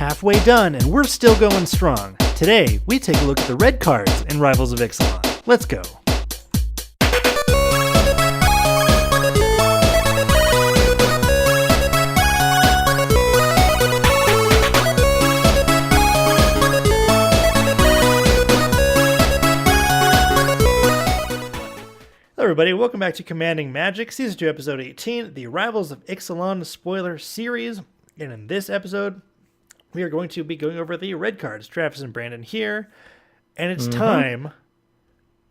halfway done and we're still going strong. Today, we take a look at the red cards in Rivals of Ixalan. Let's go. Hello everybody, welcome back to Commanding Magic, Season 2, Episode 18, the Rivals of Ixalan spoiler series. And in this episode, we are going to be going over the red cards. Travis and Brandon here, and it's time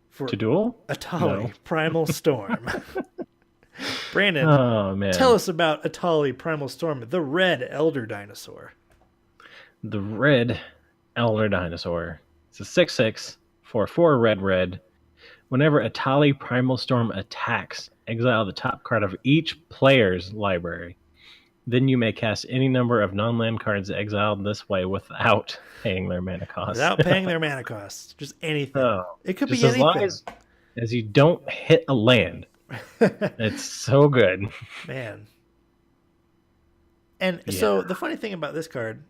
for to duel? Atali Primal Storm. Brandon, tell us about Atali Primal Storm, the red Elder Dinosaur. The red Elder Dinosaur. It's a 6/6 for 4 red. Whenever Atali Primal Storm attacks, exile the top card of each player's library. Then you may cast any number of non-land cards exiled this way without paying their mana cost. Without paying their mana cost. Just anything. It could be anything. As long as you don't hit a land. It's so good. Man. And so the funny thing about this card,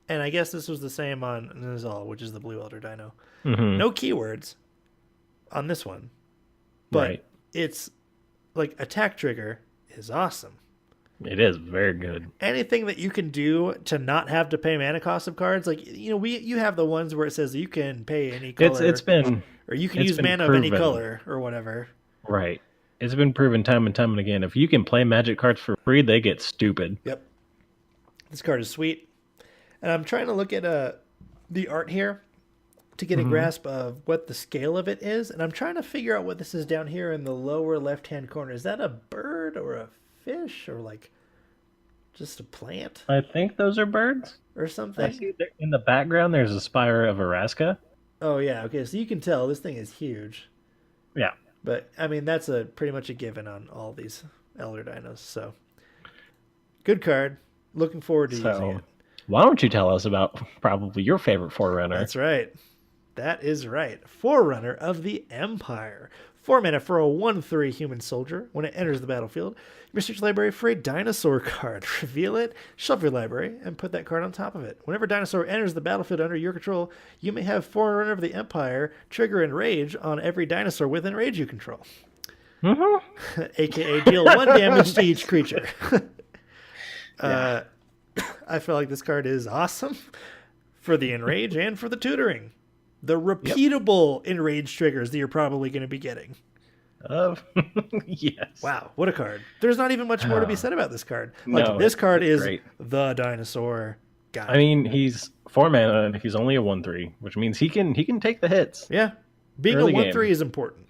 and I guess this was the same on Nizal, which is the blue Elder Dino. No keywords on this one. But it's like attack trigger is awesome. It is very good. Anything that you can do to not have to pay mana cost of cards, like you have the ones where it says you can pay any color, or you can use mana of any color or whatever. Right. It's been proven time and time and again. If you can play Magic cards for free, they get stupid. Yep. This card is sweet, and I'm trying to look at the art here to get a grasp of what the scale of it is, and I'm trying to figure out what this is down here in the lower left-hand corner. Is that a bird or a fish or like just a plant? I think those are birds or something. I see in the background there's a spire of Araska. Oh yeah, okay, so you can tell this thing is huge. Yeah, but I mean that's pretty much a given on all these Elder Dinos. So good card. Looking forward to using it. Why don't you tell us about probably your favorite Forerunner? That's right. That is right. Forerunner of the Empire. 4 mana for a 1/3 human soldier. When it enters the battlefield, you may search your library for a dinosaur card. Reveal it, shuffle your library, and put that card on top of it. Whenever dinosaur enters the battlefield under your control, you may have Forerunner of the Empire trigger Enrage on every dinosaur with Enrage you control. AKA deal 1 damage to each creature. I feel like this card is awesome for the Enrage and for the tutoring. The repeatable Enrage triggers that you're probably going to be getting. Yes. Wow, what a card. There's not even much more to be said about this card. Like, this card is great. The dinosaur guy. I mean, he's 4 mana and he's only a 1/3, which means he can take the hits. Yeah. Being a 1/3 is important.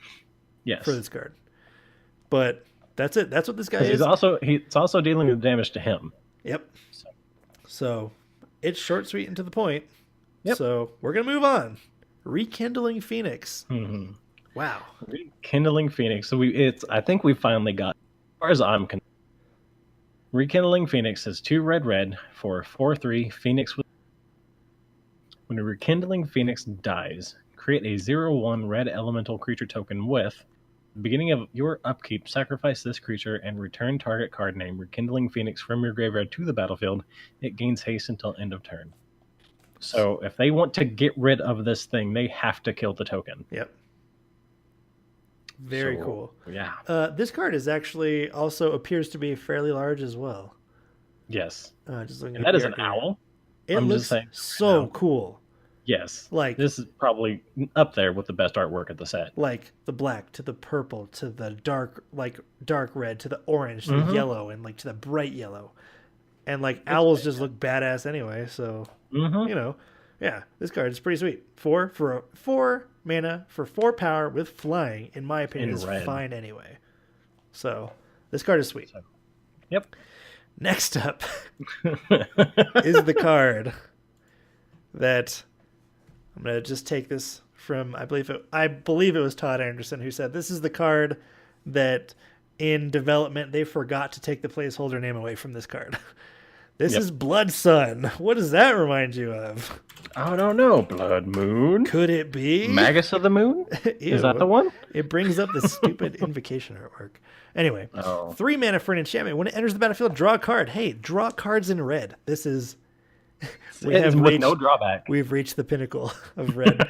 Yes. For this card. But that's it. That's what this guy is. He's also dealing with damage to him. Yep. So it's short, sweet, and to the point. Yep. So we're going to move on. Rekindling Phoenix. Wow. Rekindling Phoenix. So I think we finally got, as far as I'm concerned. Rekindling Phoenix is 2 red for 4/3 Phoenix. When a Rekindling Phoenix dies, create a 0/1 red elemental creature token with the beginning of your upkeep, sacrifice this creature and return target card name Rekindling Phoenix from your graveyard to the battlefield. It gains haste until end of turn. So if they want to get rid of this thing, they have to kill the token. Yep. Very cool. Yeah. This card is actually also appears to be fairly large as well. Yes. Just looking and that is an owl. It looks so cool. Yes. Like this is probably up there with the best artwork of the set. Like the black to the purple to the dark red to the orange to the yellow and like to the bright yellow. And like owls just look badass anyway, so this card is pretty sweet. 4 mana for 4 power with flying, in my opinion, is fine anyway. So this card is sweet. Yep. Next up is the card that I'm gonna just take this from I believe it was Todd Anderson who said this is the card that in development they forgot to take the placeholder name away from this card. This is Blood Sun. What does that remind you of? I don't know. Blood Moon? Could it be? Magus of the Moon? Is that the one? It brings up the stupid invocation artwork. Anyway, 3 mana for an enchantment. When it enters the battlefield, draw a card. Hey, draw cards in red. This is We have with reached, no drawback. We've reached the pinnacle of red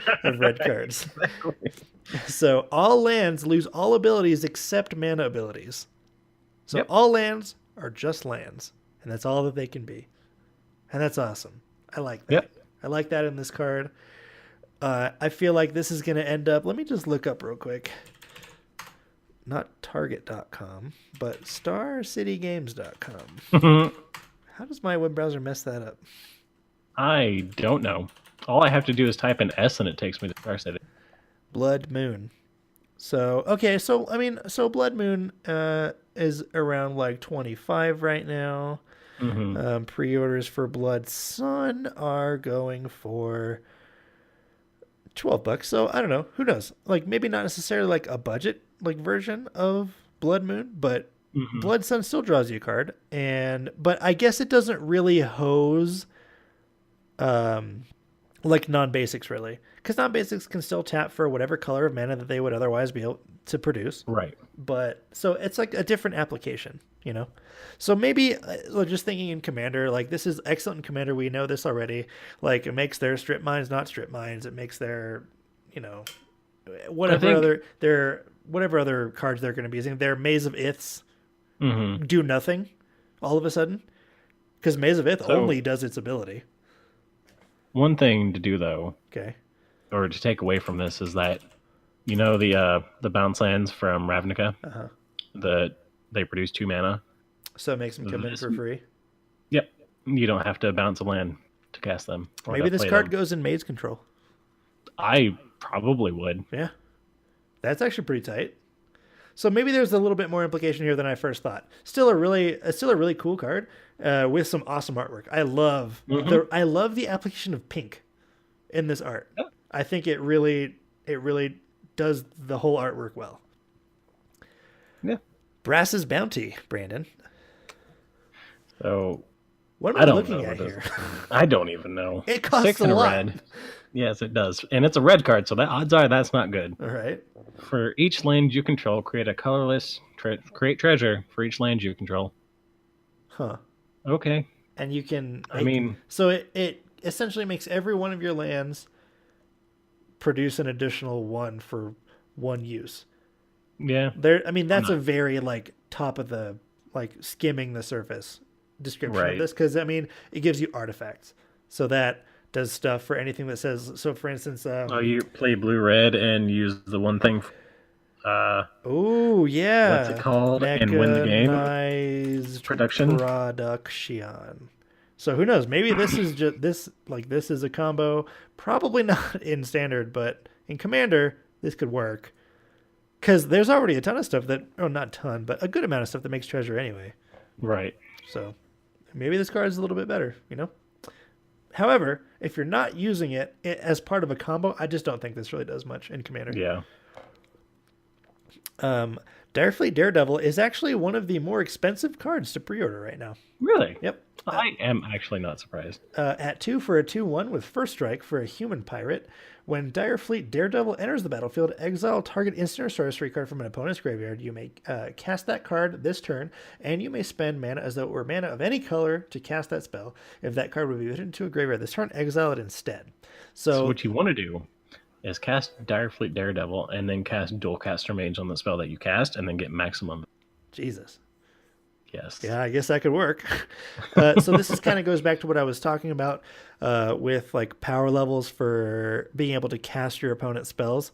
cards. Exactly. So all lands lose all abilities except mana abilities. So Yep. all lands are just lands, and that's all that they can be. And that's awesome. I like that. Yep. I like that in this card. I feel like this is going to end up... Let me just look up real quick. Not Target.com, but StarCityGames.com. How does my web browser mess that up? I don't know. All I have to do is type in S and it takes me to Star City. Blood Moon. So, okay, so, I mean, so Blood Moon is around like 25 right now. Mm-hmm. Pre-orders for Blood Sun are going for $12. So, I don't know. Who knows? Like, maybe not necessarily like a budget like version of Blood Moon, but Blood Sun still draws you a card. But I guess it doesn't really hose like non-basics really, because non-basics can still tap for whatever color of mana that they would otherwise be able to produce. Right. But so it's like a different application, you know. So maybe just thinking in Commander, like this is excellent in Commander. We know this already. Like it makes their strip mines not strip mines. It makes their, you know, whatever other cards they're going to be using. Their Maze of Iths do nothing all of a sudden, because Maze of Ith only does its ability. One thing to do though, okay, or to take away from this is that, you know, the bounce lands from Ravnica, they produce 2 mana. So it makes them come in for free. Yep, you don't have to bounce a land to cast them. Maybe this card goes in Maze Control. I probably would. Yeah, that's actually pretty tight. So maybe there's a little bit more implication here than I first thought. Still a really cool card with some awesome artwork. I love the application of pink in this art. Yeah. I think it really does the whole artwork well. Yeah. Brass's Bounty, Brandon. So what am I looking at here? I don't even know. It costs 6 a and a lot. red. Yes, it does, and it's a red card, so that odds are that's not good. All right. For each land you control, create a colorless create treasure for each land you control. Huh. Okay. And you can. So it essentially makes every one of your lands produce an additional 1 for 1 use. Yeah. That's a very like top of the like skimming the surface description of this, because it gives you artifacts, so that does stuff for anything that says. So for instance, you play blue red and use the one thing. Oh yeah. What's it called? And win the game. Mechanized production. So who knows? Maybe this is just this is a combo. Probably not in Standard, but in Commander this could work. Because there's already a ton of stuff that, not a ton, but a good amount of stuff that makes treasure anyway. Right. So maybe this card is a little bit better, you know? However, if you're not using it as part of a combo, I just don't think this really does much in Commander. Yeah. Direfleet Daredevil is actually one of the more expensive cards to pre-order right now. Really? Yep. I am actually not surprised. At 2 for a 2/1 with first strike for a human pirate. When Direfleet Daredevil enters the battlefield, exile target instant or sorcery card from an opponent's graveyard. You may cast that card this turn, and you may spend mana as though it were mana of any color to cast that spell. If that card would be put into a graveyard this turn, exile it instead. So what you want to do is cast Direfleet Daredevil and then cast Dualcaster Mage on the spell that you cast, and then get maximum. Jesus. Yes. Yeah, I guess that could work. So this kind of goes back to what I was talking about with like power levels for being able to cast your opponent's spells.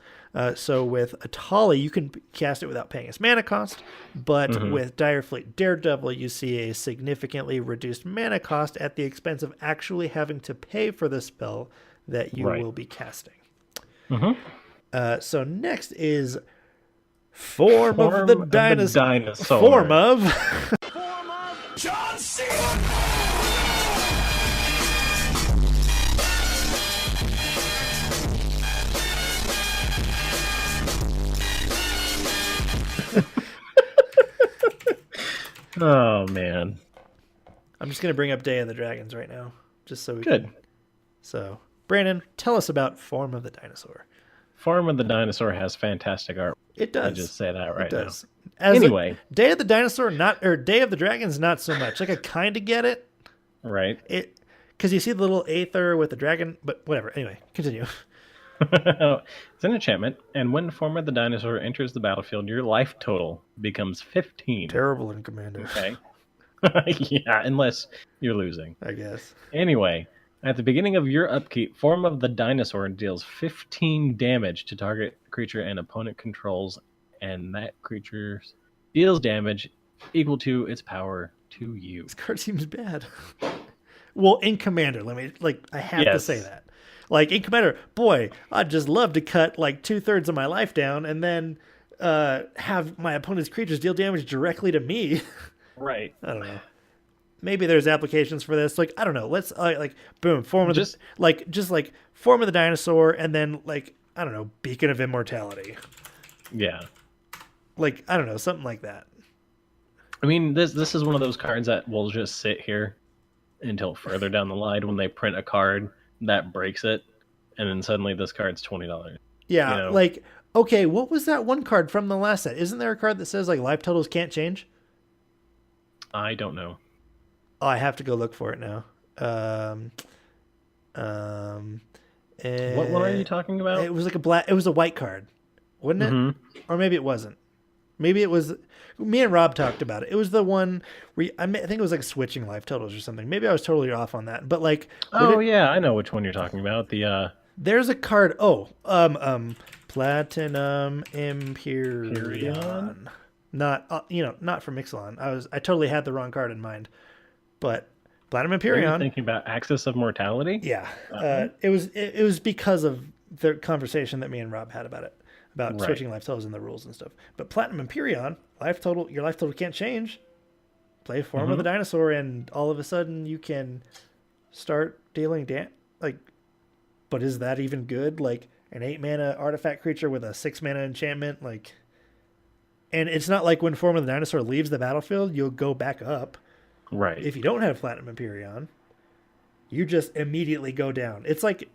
So with Atali, you can cast it without paying its mana cost, but with Direfleet Daredevil, you see a significantly reduced mana cost at the expense of actually having to pay for the spell that you will be casting. So next is Form of the Dinosaur. Form of John Cena. Oh man. I'm just gonna bring up Day of the Dragons right now, just so we can. So, Brandon, tell us about Form of the Dinosaur. Form of the Dinosaur has fantastic art. It does. I just say that right now. Anyway, Day of the Dinosaur, Day of the Dragons, not so much. Like I kind of get it, right? Because you see the little Aether with the dragon, but whatever. Anyway, continue. It's an enchantment, and when form of the dinosaur enters the battlefield, your life total becomes 15. Terrible in Commander. Okay. Yeah, unless you're losing. I guess. Anyway, at the beginning of your upkeep, form of the dinosaur deals 15 damage to target creature and opponent controls, and that creature deals damage equal to its power to you. This card seems bad. Well, in Commander, I have to say that. Like, in Commander, boy, I'd just love to cut, like, 2/3 of my life down and then have my opponent's creatures deal damage directly to me. Right. I don't know. Maybe there's applications for this. Like, I don't know. Let's, boom, form of form of the dinosaur, and then, like, I don't know, Beacon of Immortality. Yeah. Like, I don't know, something like that. I mean, this is one of those cards that will just sit here until further down the line when they print a card that breaks it, and then suddenly this card's $20. Yeah, you know? Like, okay, what was that one card from the last set? Isn't there a card that says, like, life totals can't change? I don't know. Oh, I have to go look for it now. What one are you talking about? It was like it was a white card, wasn't it? Mm-hmm. Or maybe it wasn't. Maybe it was. Me and Rob talked about it. It was the one where I think it was like switching life totals or something. Maybe I was totally off on that. But like, yeah, I know which one you're talking about. There's a card. Platinum Empyrion. Not not from Ixalan. I totally had the wrong card in mind. But Platinum Empyrion. Are you thinking about Axis of Mortality? Yeah. It was because of the conversation that me and Rob had about it. About switching life totals and the rules and stuff. But Platinum Empyrion, your life total can't change. Play form of the dinosaur, and all of a sudden you can start dealing but is that even good? Like an 8-mana artifact creature with a 6-mana enchantment, like, and it's not like when form of the dinosaur leaves the battlefield, you'll go back up. Right. If you don't have Platinum Empyrion, you just immediately go down. It's like,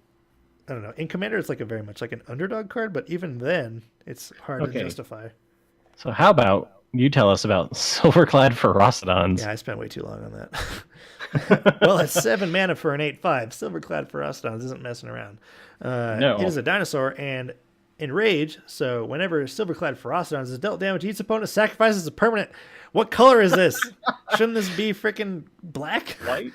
I don't know. In Commander, it's like a very much like an underdog card, but even then, it's hard to justify. So how about you tell us about Silverclad Ferocidons? Yeah, I spent way too long on that. Well, it's 7 mana for an 8/5. Silverclad Ferocidons isn't messing around. No. It is a dinosaur and Enrage, so whenever Silverclad Ferocidons is dealt damage, each opponent sacrifices a permanent. What color is this? Shouldn't this be freaking black? White?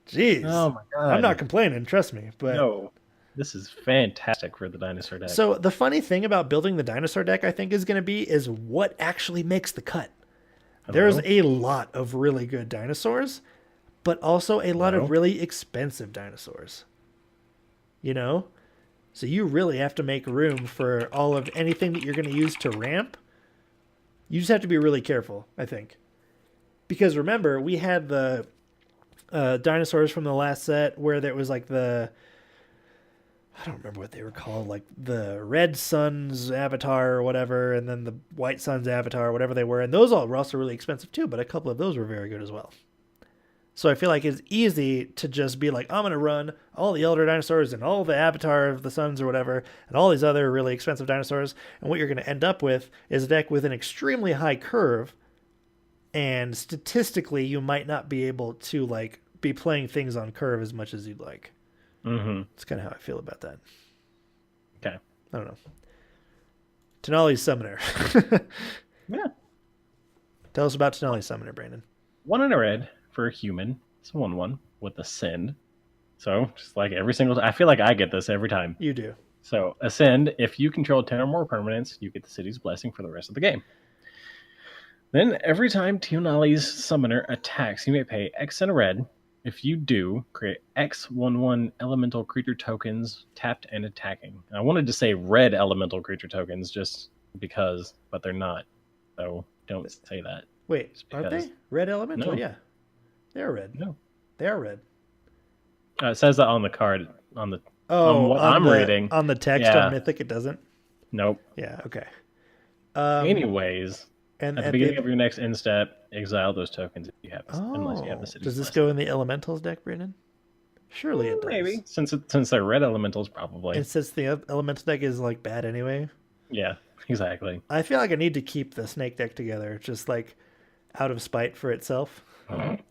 Jeez. Oh my god. I'm not complaining, trust me. But no. This is fantastic for the dinosaur deck. So the funny thing about building the dinosaur deck, I think, is what actually makes the cut. There's a lot of really good dinosaurs, but also a lot of really expensive dinosaurs. You know? So you really have to make room for all of anything that you're going to use to ramp. You just have to be really careful, I think. Because remember, we had the dinosaurs from the last set where there was like I don't remember what they were called, like the Red Sun's Avatar or whatever, and then the White Sun's Avatar, whatever they were. And those all were also really expensive too, but a couple of those were very good as well. So I feel like it's easy to just be like, I'm going to run all the Elder Dinosaurs and all the Avatar of the Suns or whatever, and all these other really expensive dinosaurs. And what you're going to end up with is a deck with an extremely high curve, and statistically you might not be able to like be playing things on curve as much as you'd like. Mm-hmm. That's kind of how I feel about that. Okay. I don't know. Denali Summoner. Yeah. Tell us about Denali Summoner, Brandon. 1 and a red for a human. It's a 1/1 with Ascend. So, just like every single I feel like I get this every time. You do. So, Ascend, if you control 10 or more permanents, you get the city's blessing for the rest of the game. Then, every time Denali's Summoner attacks, you may pay X and a red. If you do, create X 1/1 elemental creature tokens tapped and attacking. And I wanted to say red elemental creature tokens just because, but they're not. So don't say that. Wait, aren't they? Red elemental? No. Yeah. They are red. No. They are red. It says that on the card. On what I'm reading. On the text on Mythic, it doesn't? Nope. Yeah, okay. Anyways, at the beginning of your next end step, exile those tokens if you have, unless you have the city's Does this blessing. go in the Elementals deck, Brandon? Surely it does. Maybe. Since they're red elementals, probably. And since the Elemental deck is like bad anyway. Yeah, exactly. I feel like I need to keep the Snake deck together, just like out of spite for itself.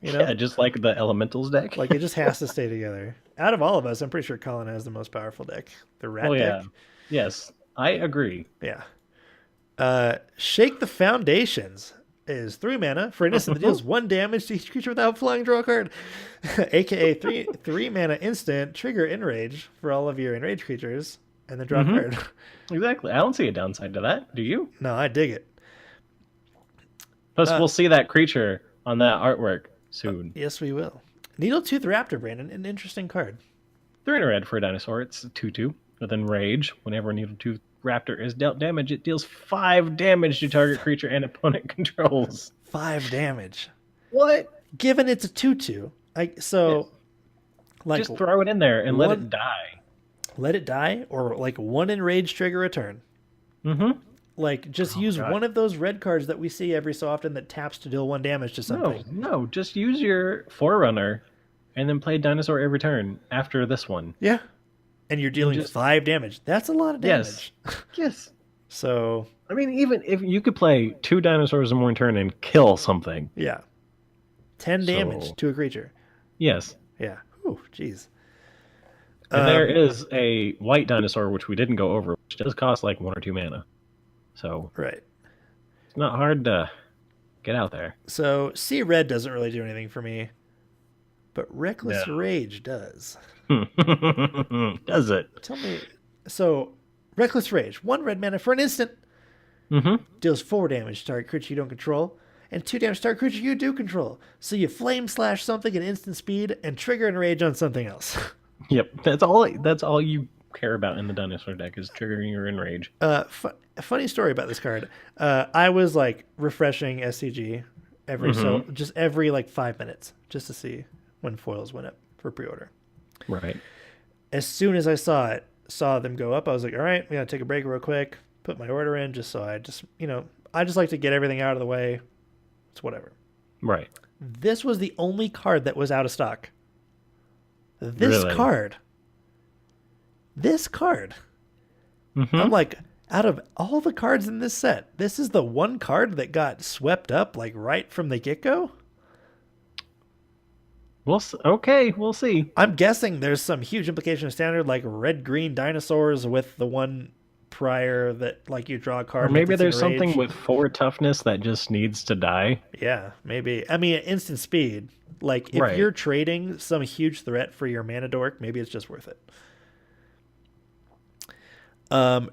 You know? Yeah, just like the Elementals deck. Like, it just has to stay together. Out of all of us, I'm pretty sure Colin has the most powerful deck. The rat Oh deck? yeah. Yes, I agree. Yeah. Shake the Foundations is 3 mana for an instant that deals 1 damage to each creature without flying. Draw a card. AKA 3 mana instant, trigger Enrage for all of your Enrage creatures, and then draw a card. Exactly. I don't see a downside to that. Do you? No, I dig it. Plus, we'll see that creature on that artwork soon. Yes, we will. Needletooth Raptor, Brandon, an interesting card. 3 and a red for a dinosaur. It's a 2/2 with Enrage. Whenever a Needletooth Raptor is dealt damage, it deals 5 damage to target creature and opponent controls. 5 damage. What? Given it's a 2/2. Like, just throw it in there and let it die. Let it die, or like 1 Enrage trigger a turn. Like, just use one of those red cards that we see every so often that taps to deal 1 damage to something. No, just use your Forerunner and then play Dinosaur every turn after this one. Yeah. And you're dealing 5 damage. That's a lot of damage. Yes. So, I mean, even if you could play 2 Dinosaurs in one turn and kill something. Yeah. 10 damage to a creature. Yes. Yeah. Oh, jeez. And there is a white dinosaur, which we didn't go over, which does cost like 1 or 2 mana. So right. It's not hard to get out there. So Sea Red doesn't really do anything for me, but Reckless Rage does. Does it? Tell me. So Reckless Rage, 1 red mana for an instant. Deals 4 damage to target creature you don't control, and 2 damage to target creature you do control. So you flame slash something at instant speed and trigger Enrage on something else. Yep, that's all you care about in the dinosaur deck is triggering your Enrage. Funny story about this card. I was like refreshing SCG every like 5 minutes just to see when foils went up for pre-order. Right. As soon as I saw them go up, I was like, all right, we gotta take a break real quick, put my order in, just so I just like to get everything out of the way. It's whatever. Right. This was the only card that was out of stock. This card. I'm like, out of all the cards in this set, this is the one card that got swept up like right from the get-go? We'll see. I'm guessing there's some huge implication of standard, like red-green dinosaurs with the one prior that like you draw a card. Or maybe there's something with 4 toughness that just needs to die. Yeah, maybe. I mean, instant speed. Like, if you're trading some huge threat for your mana dork, maybe it's just worth it.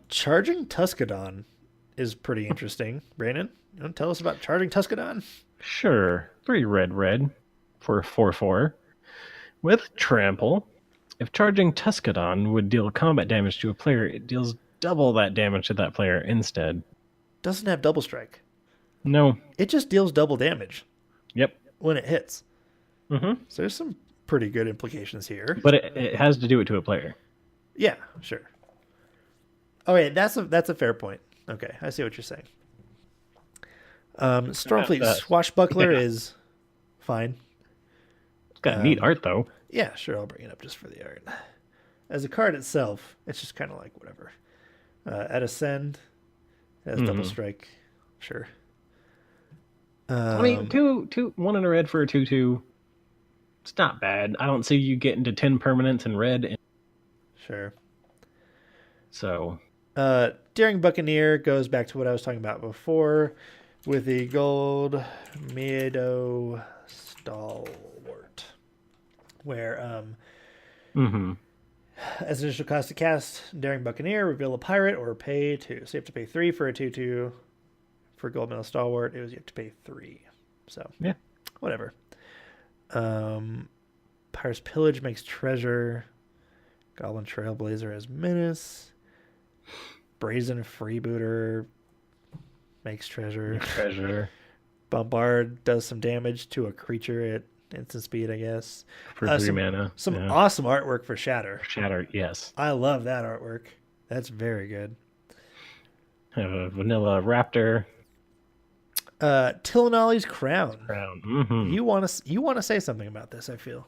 Charging Tuskadon is pretty interesting. Brandon, you want to tell us about Charging Tuskadon? Sure. 3 red for 4/4 with Trample. If Charging Tuskadon would deal combat damage to a player, it deals double that damage to that player instead. Doesn't have double strike. No. It just deals double damage. Yep. When it hits. So there's some pretty good implications here. But it has to do it to a player. Yeah, sure. Okay, that's a fair point. Okay, I see what you're saying. Stormfleet Swashbuckler is fine. It's got neat art, though. Yeah, sure, I'll bring it up just for the art. As a card itself, it's just kind of like whatever. At Ascend, it has double strike. Sure. I mean, 1 and a red for a 2/2. It's not bad. I don't see you getting to 10 permanents in red. Sure. So. Daring Buccaneer goes back to what I was talking about before with the gold Meadow Stalwart. Where, as an initial cost to cast Daring Buccaneer, reveal a pirate or pay 2. So you have to pay 3 for a 2/2. For Gold Medal Stalwart, you have to pay 3. So, yeah. Whatever. Pirate's Pillage makes treasure. Goblin Trailblazer has menace. Brazen Freebooter makes treasure. Bombard does some damage to a creature at instant speed, I guess. For 3 mana. Some awesome artwork for Shatter. Yes. I love that artwork. That's very good. Have a vanilla raptor. Tillinolly's Crown. You want to say something about this, I feel.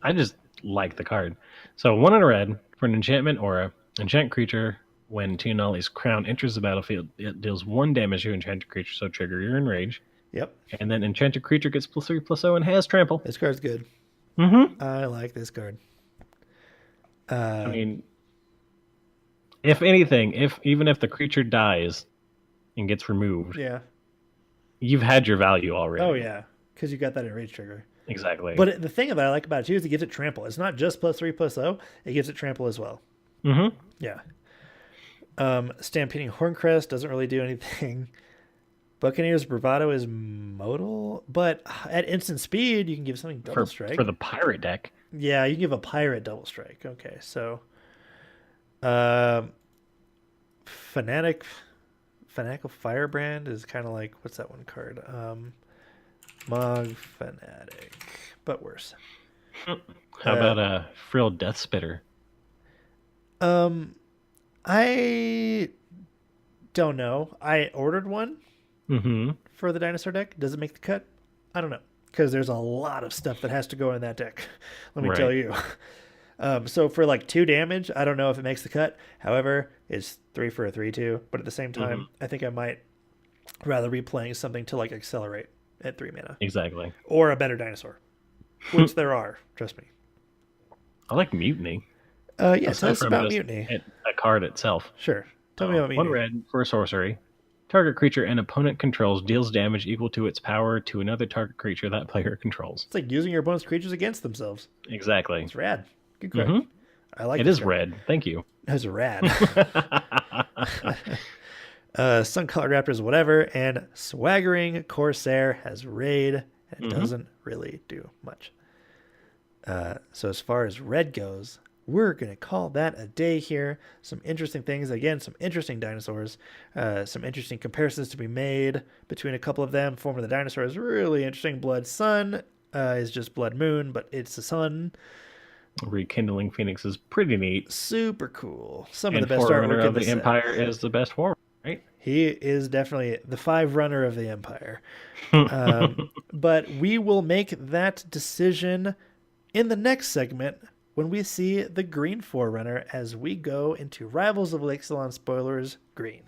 I just like the card. So 1 and a red for an enchantment aura. Enchant creature. When Tillinolly's Crown enters the battlefield, it deals 1 damage to enchanted creature, so trigger your Enrage. Yep. And then enchanted creature gets +3/+0 and has trample. This card's good. Mm-hmm. I like this card. I mean, if anything, even if the creature dies and gets removed, yeah, you've had your value already. Oh yeah, because you got that enrage trigger. Exactly. But the thing that I like about it too is it gives it trample. It's not just +3/+0; it gives it trample as well. Mm-hmm. Yeah. Stampeding Horncrest doesn't really do anything. Buccaneer's Bravado is modal, but at instant speed, you can give something double strike. For the pirate deck. Yeah, you can give a pirate double strike. Okay, so Fanatical Firebrand is kind of like, what's that one card? Mog Fanatic, but worse. How about a Frill Death Spitter? I don't know. I ordered one for the Dinosaur deck. Does it make the cut? I don't know, because there's a lot of stuff that has to go in that deck. Let me tell you. So for like 2 damage, I don't know if it makes the cut. However, it's 3 for a 3/2. But at the same time, I think I might rather be playing something to like accelerate at 3 mana. Exactly. Or a better dinosaur, which there are. Trust me. I like Mutiny. Yeah, tell us about Mutiny. A card itself. Sure. Tell me about Mutiny. 1 red for a sorcery. Target creature an opponent controls deals damage equal to its power to another target creature that player controls. It's like using your opponent's creatures against themselves. Exactly. It's rad. Good card. I like it. It is red. Thank you. It's rad. Sun-Colored Raptors, whatever, and Swaggering Corsair has raid, and it doesn't really do much. So as far as red goes, we're going to call that a day here. Some interesting things. Again, some interesting dinosaurs. Some interesting comparisons to be made between a couple of them. Form of the Dinosaur is really interesting. Blood Sun is just Blood Moon, but it's the sun. Rekindling Phoenix is pretty neat. Super cool. Some and of the best Forerunner artwork of the Empire is the best forward, right? He is definitely the 5 runner of the Empire. But we will make that decision in the next segment when we see the green Forerunner as we go into Rivals of Ixalan spoilers green.